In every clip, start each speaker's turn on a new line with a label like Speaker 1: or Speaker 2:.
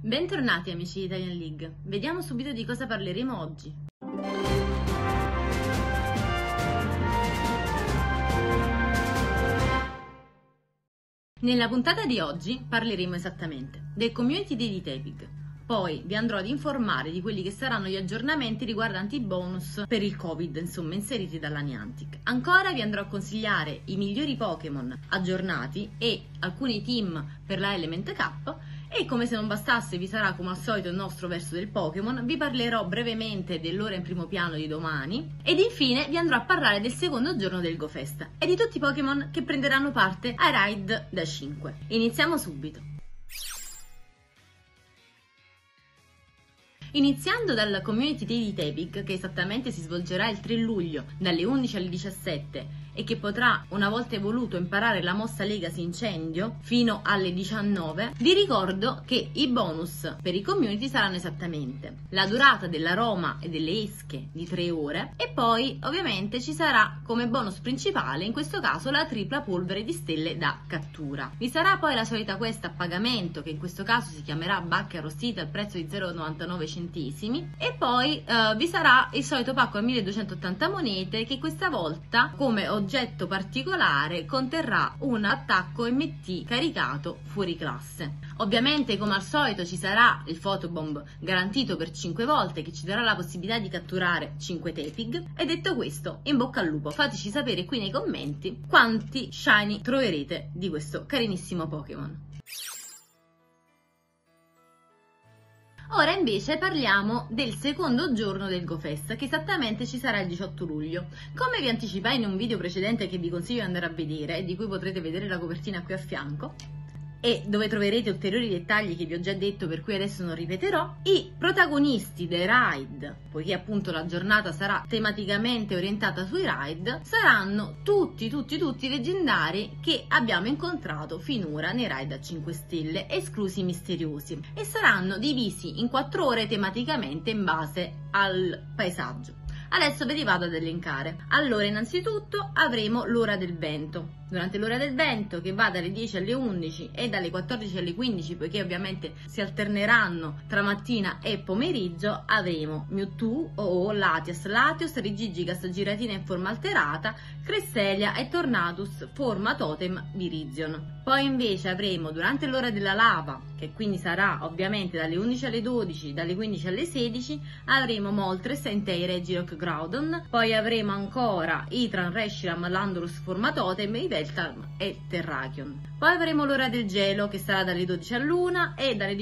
Speaker 1: Bentornati amici di Italian League, vediamo subito di cosa parleremo oggi. Nella puntata di oggi parleremo esattamente del Community Day di Tepic, poi vi andrò ad informare di quelli che saranno gli aggiornamenti riguardanti i bonus per il Covid, insomma inseriti dalla Niantic. Ancora vi andrò a consigliare i migliori Pokémon aggiornati e alcuni team per la Element Cup. E come se non bastasse vi sarà come al solito il nostro verso del Pokémon, vi parlerò brevemente dell'ora in primo piano di domani ed infine vi andrò a parlare del secondo giorno del GoFest e di tutti i Pokémon che prenderanno parte ai raid da 5. Iniziamo subito! Iniziando dal Community Day di Tepic, che esattamente si svolgerà il 3 luglio dalle 11 alle 17 e che potrà, una volta evoluto, imparare la mossa Legacy Incendio fino alle 19, vi ricordo che i bonus per i community saranno esattamente la durata dell'aroma e delle esche di 3 ore e poi ovviamente ci sarà come bonus principale in questo caso la tripla polvere di stelle da cattura. Vi sarà poi la solita quest a pagamento che in questo caso si chiamerà bacche arrostite al prezzo di 0,99 centesimi e poi vi sarà il solito pacco a 1280 monete che questa volta come oggetto particolare conterrà un attacco MT caricato fuori classe. Ovviamente come al solito ci sarà il photobomb garantito per 5 volte che ci darà la possibilità di catturare 5 Tepig e detto questo in bocca al lupo, fateci sapere qui nei commenti quanti shiny troverete di questo carinissimo Pokémon. Ora invece parliamo del secondo giorno del GoFest, che esattamente ci sarà il 18 luglio. Come vi anticipai in un video precedente che vi consiglio di andare a vedere e di cui potrete vedere la copertina qui a fianco, e dove troverete ulteriori dettagli che vi ho già detto per cui adesso non ripeterò, i protagonisti dei raid, poiché appunto la giornata sarà tematicamente orientata sui raid, saranno tutti leggendari che abbiamo incontrato finora nei raid a 5 stelle, esclusi i misteriosi, e saranno divisi in 4 ore tematicamente in base al paesaggio. Adesso ve li vado ad elencare. Allora, innanzitutto avremo l'ora del vento. Durante l'ora del vento, che va dalle 10 alle 11 e dalle 14 alle 15, poiché ovviamente si alterneranno tra mattina e pomeriggio, avremo Mewtwo, Latias, Regigigas, Giratina in forma alterata, Cresselia e Tornadus forma totem Virizion. Poi invece avremo durante l'ora della lava, che quindi sarà ovviamente dalle 11 alle 12, dalle 15 alle 16, avremo Moltres, Entei, Regirock, Groudon. Poi avremo ancora Itran, Reshiram, Landorus forma totem, Yveltal e Terrakion. Poi avremo l'ora del gelo che sarà dalle 12 all'1 e dalle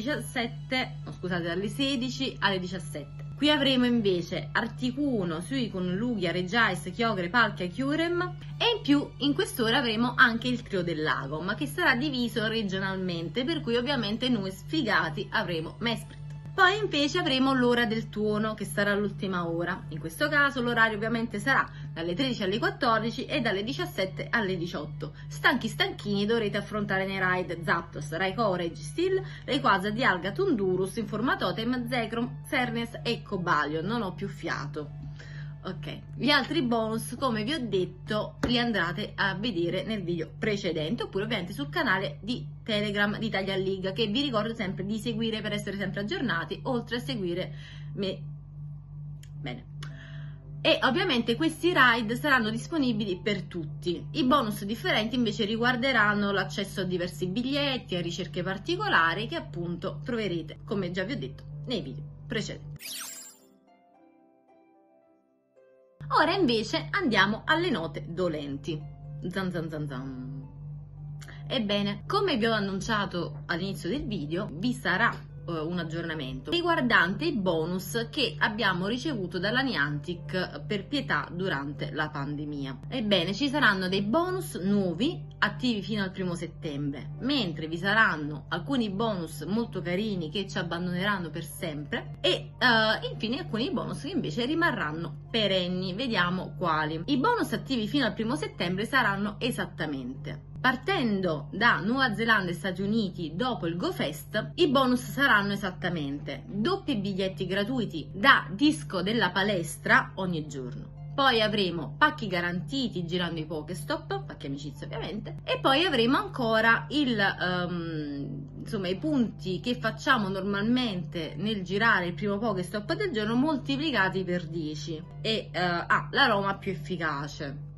Speaker 1: 16 alle 17. Qui avremo invece Articuno, Suicune, Lugia, Regice, Kyogre, Palkia, Kyurem e in più in quest'ora avremo anche il trio del lago, ma che sarà diviso regionalmente, per cui ovviamente noi sfigati avremo Mesprit. Poi invece avremo l'ora del tuono che sarà l'ultima ora, in questo caso l'orario ovviamente sarà dalle 13 alle 14 e dalle 17 alle 18. Stanchini dovrete affrontare nei raid Zapdos, Raikou, Registeel, Rayquaza, Dialga, Tundurus in forma totem, Zekrom, Xerneas e Cobalion. Non ho più fiato. Ok, gli altri bonus come vi ho detto li andrete a vedere nel video precedente oppure ovviamente sul canale di Telegram di Italian League, che vi ricordo sempre di seguire per essere sempre aggiornati, oltre a seguire me. Bene. E ovviamente questi raid saranno disponibili per tutti. I bonus differenti invece riguarderanno l'accesso a diversi biglietti, a ricerche particolari che appunto troverete, come già vi ho detto, nei video precedenti. Ora invece andiamo alle note dolenti. Ebbene, come vi ho annunciato all'inizio del video, vi sarà un aggiornamento riguardante i bonus che abbiamo ricevuto dalla Niantic per pietà durante la pandemia. Ebbene, ci saranno dei bonus nuovi attivi fino al 1° settembre, mentre vi saranno alcuni bonus molto carini che ci abbandoneranno per sempre e infine alcuni bonus che invece rimarranno perenni. Vediamo quali. I bonus attivi fino al 1° settembre saranno esattamente: partendo da Nuova Zelanda e Stati Uniti dopo il GoFest, i bonus saranno esattamente doppi biglietti gratuiti da Disco della Palestra ogni giorno, poi avremo pacchi garantiti girando i Pokestop, pacchi amicizia ovviamente, e poi avremo ancora insomma, i punti che facciamo normalmente nel girare il primo Pokestop del giorno moltiplicati per 10 e l'aroma più efficace.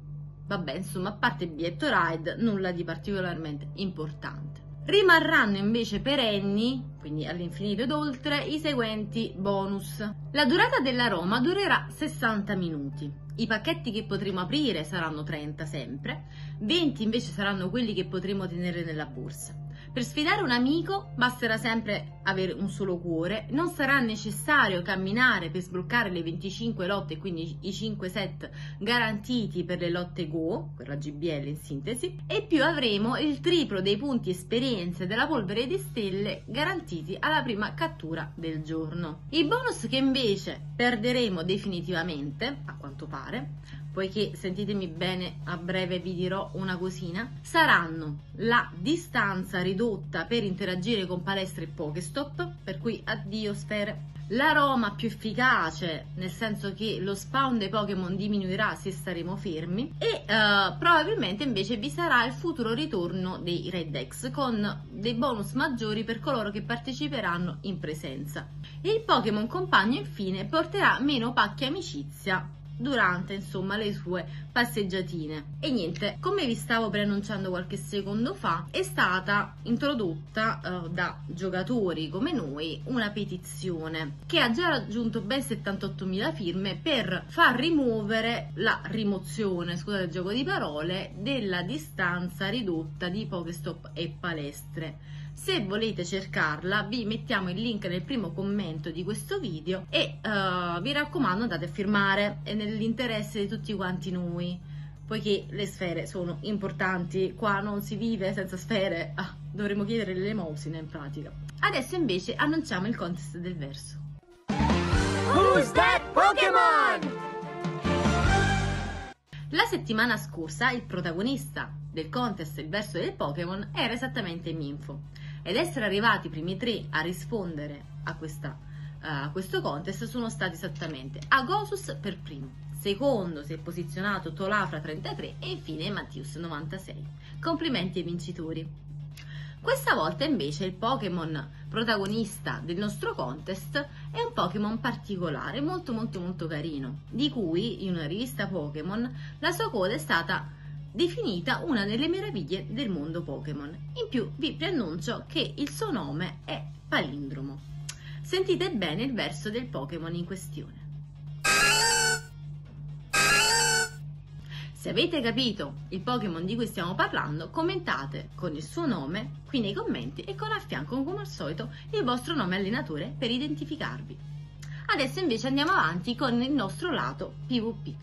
Speaker 1: Vabbè, insomma, a parte il biglietto ride, nulla di particolarmente importante. Rimarranno invece perenni, quindi all'infinito ed oltre, i seguenti bonus. La durata dell'aroma durerà 60 minuti. I pacchetti che potremo aprire saranno 30 sempre, 20 invece saranno quelli che potremo tenere nella borsa. Per sfidare un amico basterà sempre avere un solo cuore, non sarà necessario camminare per sbloccare le 25 lotte, quindi i 5 set garantiti per le lotte Go, per la GBL in sintesi, e più avremo il triplo dei punti esperienze della polvere di stelle garantiti alla prima cattura del giorno. I bonus che invece perderemo definitivamente, a quanto pare, poiché sentitemi bene, a breve vi dirò una cosina, saranno la distanza ridotta per interagire con palestre e Pokestop, per cui addio sfere, l'aroma più efficace, nel senso che lo spawn dei Pokémon diminuirà se staremo fermi, e probabilmente invece vi sarà il futuro ritorno dei Red X con dei bonus maggiori per coloro che parteciperanno in presenza. E il Pokémon compagno infine porterà meno pacchi amicizia durante, insomma, le sue passeggiatine. E niente, come vi stavo preannunciando qualche secondo fa, è stata introdotta da giocatori come noi una petizione che ha già raggiunto ben 78.000 firme per far rimuovere la rimozione, scusate il gioco di parole, della distanza ridotta di Pokestop e palestre. Se volete cercarla vi mettiamo il link nel primo commento di questo video e vi raccomando andate a firmare, è nell'interesse di tutti quanti noi, poiché le sfere sono importanti, qua non si vive senza sfere, dovremmo chiedere l'elemosina in pratica. Adesso invece annunciamo il contest del verso. Who's that Pokémon? La settimana scorsa il protagonista del contest Il verso del Pokémon era esattamente Minfo, ed essere arrivati i primi 3 a rispondere a questo contest sono stati esattamente Agosus per primo, secondo si è posizionato Tolafra 33 e infine Mattius 96. Complimenti ai vincitori. Questa volta invece il Pokémon protagonista del nostro contest è un Pokémon particolare, molto carino, di cui in una rivista Pokémon la sua coda è stata definita una delle meraviglie del mondo Pokémon. In più vi preannuncio che il suo nome è palindromo. Sentite bene il verso del Pokémon in questione. Se avete capito il Pokémon di cui stiamo parlando, commentate con il suo nome qui nei commenti e con a fianco, come al solito, il vostro nome allenatore per identificarvi. Adesso invece andiamo avanti con il nostro lato PvP.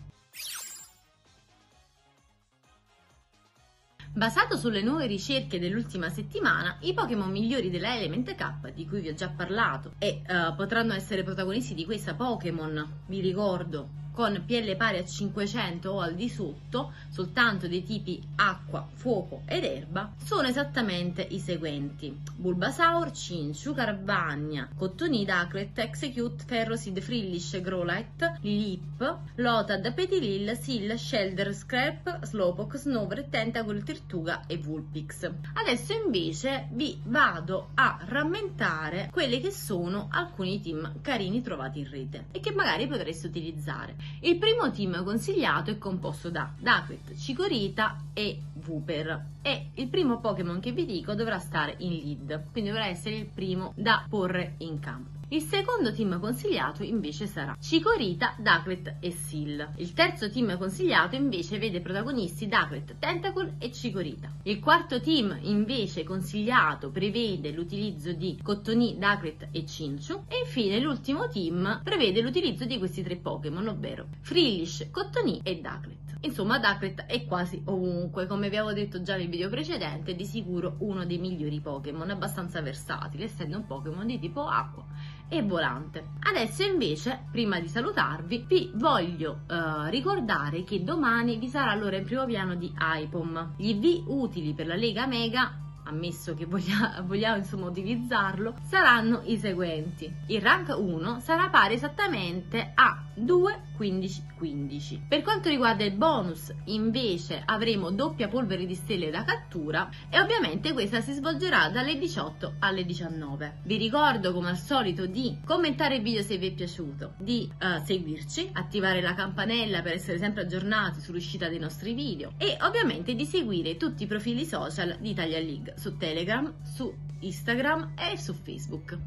Speaker 1: Basato sulle nuove ricerche dell'ultima settimana, i Pokémon migliori della Element Cup, di cui vi ho già parlato, e potranno essere protagonisti di questa Pokémon, vi ricordo, con PL pari a 500 o al di sotto, soltanto dei tipi acqua, fuoco ed erba, sono esattamente i seguenti: Bulbasaur, Chinchu, Carvagna, Cottonee, Ducklet, Execute, Ferroseed, Frillish, Growlithe, Lilip, Lotad, Petilil, Seal, Shelder, Scrap, Slowpoke, Snover, Tentacle, Tirtuga e Vulpix. Adesso invece vi vado a rammentare quelli che sono alcuni team carini trovati in rete e che magari potreste utilizzare. Il primo team consigliato è composto da Ducklet, Chikorita e Wooper, e il primo Pokémon che vi dico dovrà stare in lead, quindi dovrà essere il primo da porre in campo. Il secondo team consigliato invece sarà Chikorita, Ducklet e Seal. Il terzo team consigliato invece vede protagonisti Ducklet, Tentacle e Chikorita. Il quarto team invece consigliato prevede l'utilizzo di Cottonee, Ducklet e Chinchu, e infine l'ultimo team prevede l'utilizzo di questi 3 Pokémon, ovvero Frillish, Cottonee e Ducklet. Insomma, Ducklet è quasi ovunque, come vi avevo detto già nel video precedente, di sicuro uno dei migliori Pokémon, abbastanza versatile, essendo un Pokémon di tipo acqua e volante. Adesso invece, prima di salutarvi, vi voglio ricordare che domani vi sarà allora in primo piano di Aipom. Gli EV utili per la Lega Mega ammesso che vogliamo insomma utilizzarlo, saranno i seguenti. Il rank 1 sarà pari esattamente a 2, 15, 15. Per quanto riguarda il bonus, invece, avremo doppia polvere di stelle da cattura e ovviamente questa si svolgerà dalle 18 alle 19. Vi ricordo come al solito di commentare il video se vi è piaciuto, di seguirci, attivare la campanella per essere sempre aggiornati sull'uscita dei nostri video e ovviamente di seguire tutti i profili social di Italian League su Telegram, su Instagram e su Facebook.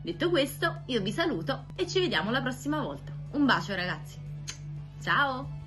Speaker 1: Detto questo, io vi saluto e ci vediamo la prossima volta. Un bacio ragazzi, ciao!